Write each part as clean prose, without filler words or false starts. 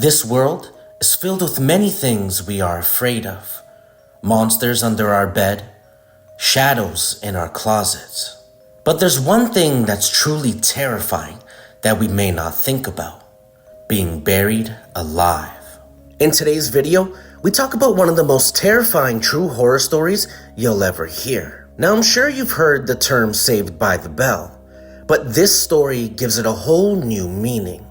This world is filled with many things we are afraid of. Monsters under our bed, shadows in our closets. But there's one thing that's truly terrifying that we may not think about: being buried alive. In today's video, we talk about one of the most terrifying true horror stories you'll ever hear. Now, I'm sure you've heard the term Saved by the Bell, but this story gives it a whole new meaning.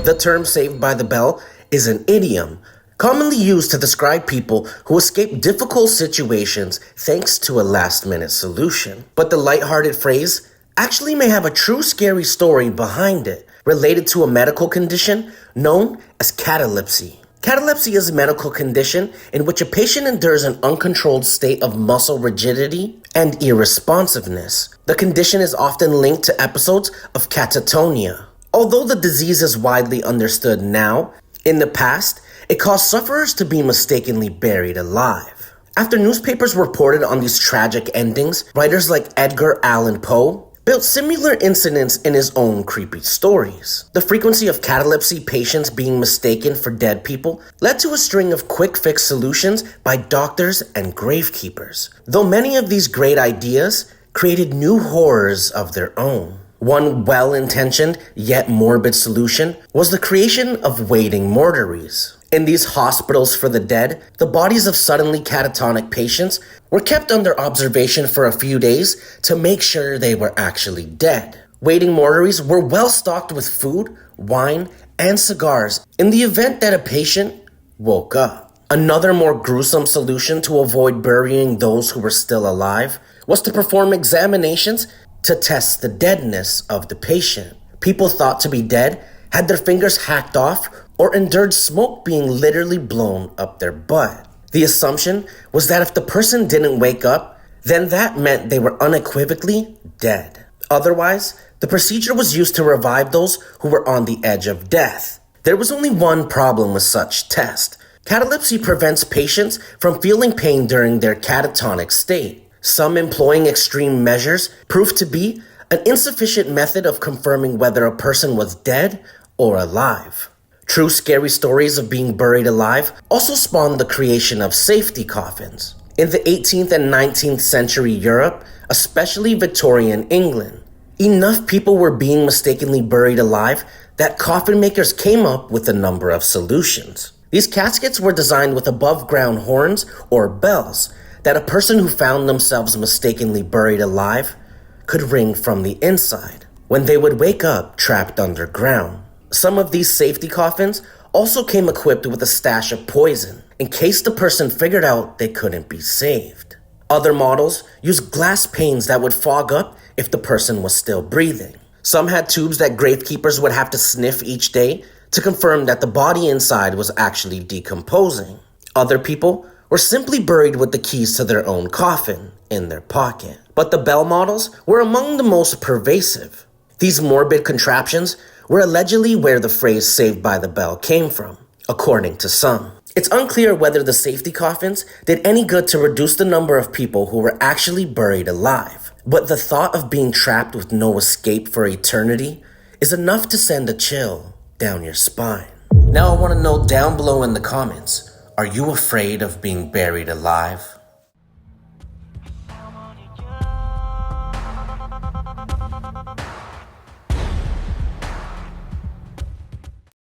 The term Saved by the Bell is an idiom commonly used to describe people who escape difficult situations thanks to a last-minute solution. But the lighthearted phrase actually may have a true scary story behind it, related to a medical condition known as catalepsy. Catalepsy is a medical condition in which a patient endures an uncontrolled state of muscle rigidity and irresponsiveness. The condition is often linked to episodes of catatonia. Although the disease is widely understood now, in the past, it caused sufferers to be mistakenly buried alive. After newspapers reported on these tragic endings, writers like Edgar Allan Poe built similar incidents in his own creepy stories. The frequency of catalepsy patients being mistaken for dead people led to a string of quick-fix solutions by doctors and gravekeepers, though many of these great ideas created new horrors of their own. One well-intentioned yet morbid solution was the creation of waiting mortuaries. In these hospitals for the dead, the bodies of suddenly catatonic patients were kept under observation for a few days to make sure they were actually dead. Waiting mortuaries were well stocked with food, wine, and cigars in the event that a patient woke up. Another more gruesome solution to avoid burying those who were still alive was to perform examinations to test the deadness of the patient. People thought to be dead had their fingers hacked off or endured smoke being literally blown up their butt. The assumption was that if the person didn't wake up, then that meant they were unequivocally dead. Otherwise, the procedure was used to revive those who were on the edge of death. There was only one problem with such test. Catalepsy prevents patients from feeling pain during their catatonic state. Some employing extreme measures proved to be an insufficient method of confirming whether a person was dead or alive. True scary stories of being buried alive also spawned the creation of safety coffins. In the 18th and 19th century Europe, especially Victorian England, enough people were being mistakenly buried alive that coffin makers came up with a number of solutions. These caskets were designed with above-ground horns or bells that a person who found themselves mistakenly buried alive could ring from the inside when they would wake up trapped underground. Some of these safety coffins also came equipped with a stash of poison in case the person figured out they couldn't be saved. Other models used glass panes that would fog up if the person was still breathing. Some had tubes that gravekeepers would have to sniff each day to confirm that the body inside was actually decomposing. Other people were simply buried with the keys to their own coffin in their pocket. But the bell models were among the most pervasive. These morbid contraptions were allegedly where the phrase "saved by the bell" came from, according to some. It's unclear whether the safety coffins did any good to reduce the number of people who were actually buried alive, but the thought of being trapped with no escape for eternity is enough to send a chill down your spine. Now I want to know down below in the comments, are you afraid of being buried alive?